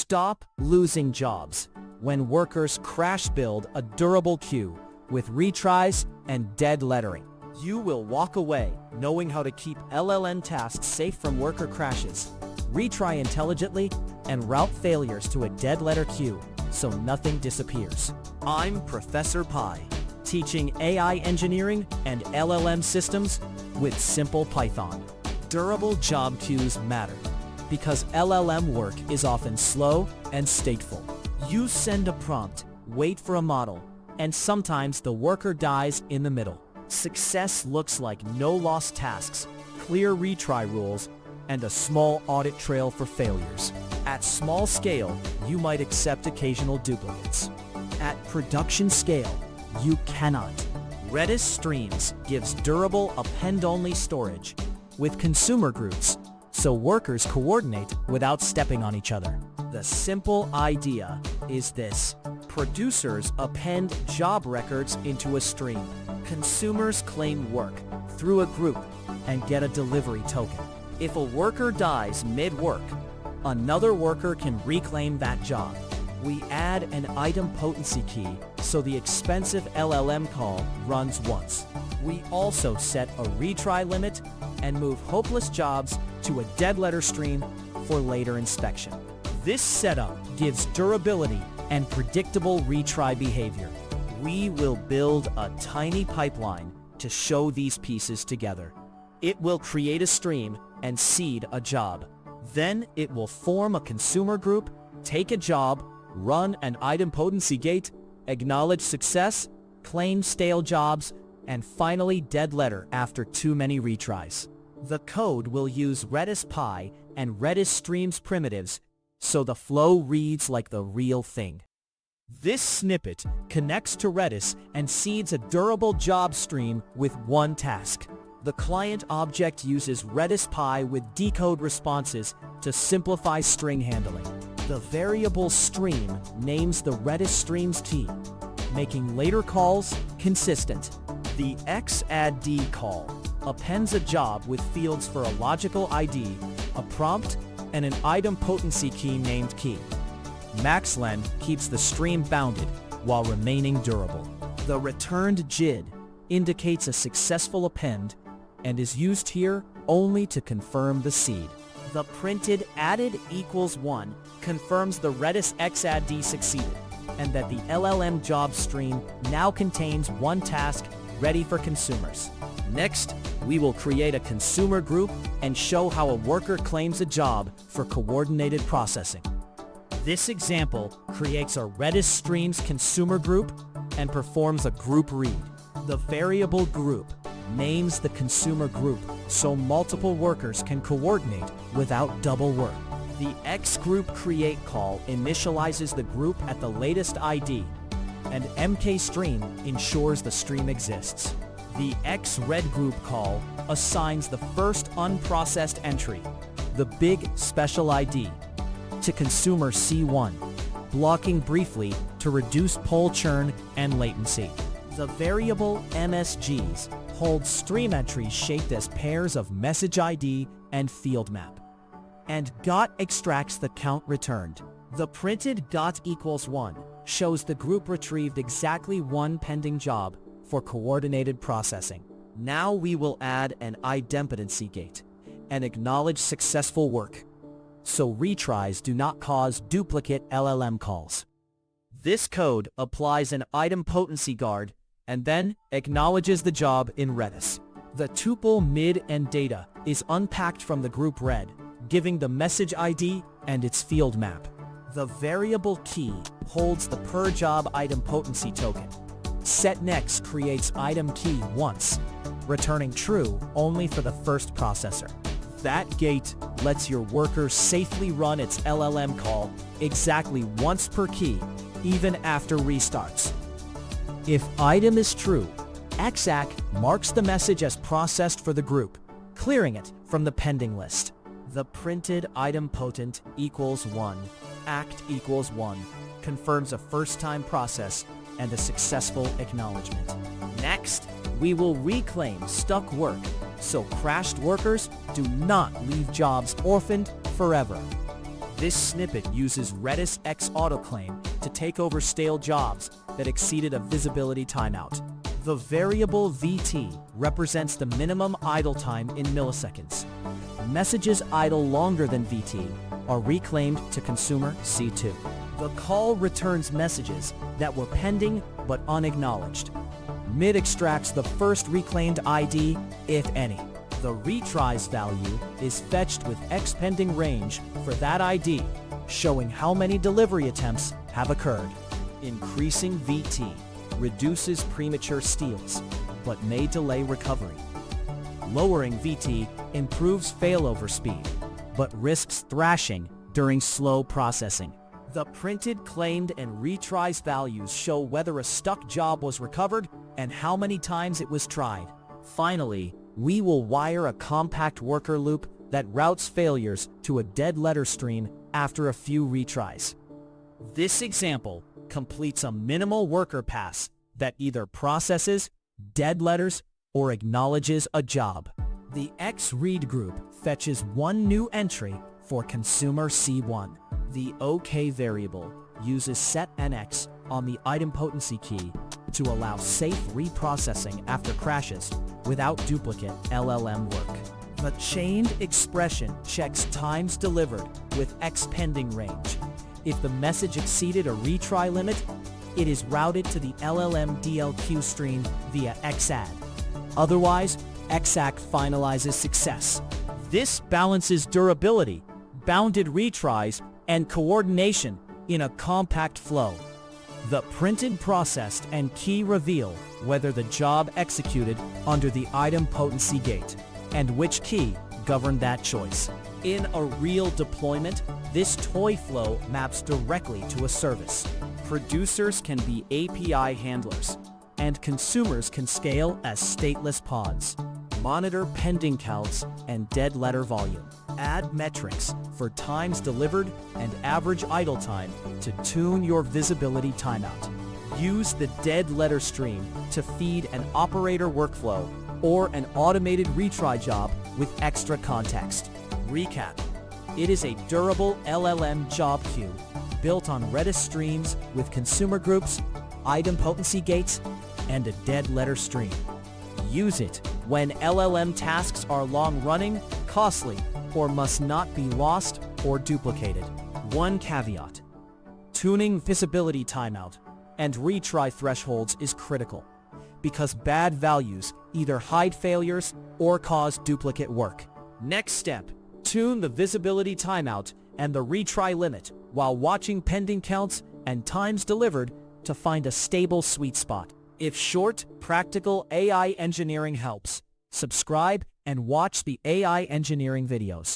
Stop losing jobs when workers crash build a durable queue with retries and dead lettering. You will walk away knowing how to keep LLM tasks safe from worker crashes, retry intelligently, and route failures to a dead letter queue so nothing disappears. I'm Professor Pi, teaching AI engineering and LLM systems with simple Python. Durable job queues matter because LLM work is often slow and stateful. You send a prompt, wait for a model, and sometimes the worker dies in the middle. Success looks like no lost tasks, clear retry rules, and a small audit trail for failures. At small scale, you might accept occasional duplicates. At production scale, you cannot. Redis Streams gives durable append-only storage with consumer groups, so workers coordinate without stepping on each other. The simple idea is this. Producers append job records into a stream. Consumers claim work through a group and get a delivery token. If a worker dies mid-work, another worker can reclaim that job. We add an idempotency key so the expensive LLM call runs once. We also set a retry limit and move hopeless jobs to a dead letter stream for later inspection. This setup gives durability and predictable retry behavior. We will build a tiny pipeline to show these pieces together. It will create a stream and seed a job. Then it will form a consumer group, take a job, run an idempotency gate, acknowledge success, claim stale jobs, and finally dead letter after too many retries. The code will use redis-py and Redis Streams primitives, so the flow reads like the real thing. This snippet connects to Redis and seeds a durable job stream with one task. The client object uses redis-py with decode responses to simplify string handling. The variable stream names the Redis Streams key, making later calls consistent. The xadd call appends a job with fields for a logical ID, a prompt, and an idempotency key named key. maxlen keeps the stream bounded while remaining durable. The returned JID indicates a successful append and is used here only to confirm the seed. The printed added equals 1 confirms the Redis xadd succeeded and that the LLM job stream now contains one task ready for consumers. Next, we will create a consumer group and show how a worker claims a job for coordinated processing. This example creates a Redis Streams consumer group and performs a group read. The variable group names the consumer group so multiple workers can coordinate without double work. The xGroupCreate call initializes the group at the latest ID, and mkstream ensures the stream exists. The xRedGroup call assigns the first unprocessed entry, the big special ID, to consumer C1, blocking briefly to reduce poll churn and latency. The variable MSGs holds stream entries shaped as pairs of message ID and field map. And got extracts the count returned. The printed got equals 1 shows the group retrieved exactly one pending job for coordinated processing. Now we will add an idempotency gate and acknowledge successful work, so retries do not cause duplicate LLM calls. This code applies an idempotency guard and then acknowledges the job in Redis. The tuple mid and data is unpacked from the group red, giving the message ID and its field map. The variable key holds the per job idempotency token. setNext creates item key once, returning true only for the first processor. That gate lets your worker safely run its LLM call exactly once per key, even after restarts. If item is true, exac marks the message as processed for the group, clearing it from the pending list. The printed idempotent equals 1, act equals 1, confirms a first-time process and a successful acknowledgement. Next, we will reclaim stuck work, so crashed workers do not leave jobs orphaned forever. This snippet uses Redis X autoclaim to take over stale jobs that exceeded a visibility timeout. The variable VT represents the minimum idle time in milliseconds. Messages idle longer than VT are reclaimed to consumer C2. The call returns messages that were pending but unacknowledged. Mid extracts the first reclaimed ID, if any. The retries value is fetched with X pending range for that ID, showing how many delivery attempts have occurred. Increasing VT reduces premature steals, but may delay recovery. Lowering VT improves failover speed, but risks thrashing during slow processing. The printed, claimed, and retries values show whether a stuck job was recovered and how many times it was tried. Finally, we will wire a compact worker loop that routes failures to a dead letter stream after a few retries. This example completes a minimal worker pass that either processes dead letters or acknowledges a job. The XRead group fetches one new entry for consumer C1. The OK variable uses setNX on the idempotency key to allow safe reprocessing after crashes without duplicate LLM work. The chained expression checks times delivered with X pending range. If the message exceeded a retry limit, it is routed to the LLM DLQ stream via XAdd. Otherwise, XACT finalizes success. This balances durability, bounded retries, and coordination in a compact flow. The printed, processed, and key reveal whether the job executed under the idempotency gate, and which key governed that choice. In a real deployment, this toy flow maps directly to a service. Producers can be API handlers, and consumers can scale as stateless pods. Monitor pending counts and dead letter volume. Add metrics for times delivered and average idle time to tune your visibility timeout. Use the dead letter stream to feed an operator workflow or an automated retry job with extra context. Recap. It is a durable LLM job queue built on Redis Streams with consumer groups, idempotency gates, and a dead letter stream. Use it when LLM tasks are long-running, costly, or must not be lost or duplicated. One caveat: tuning visibility timeout and retry thresholds is critical, because bad values either hide failures or cause duplicate work. Next step: tune the visibility timeout and the retry limit while watching pending counts and times delivered to find a stable sweet spot. If short, practical AI engineering helps, subscribe and watch the AI engineering videos.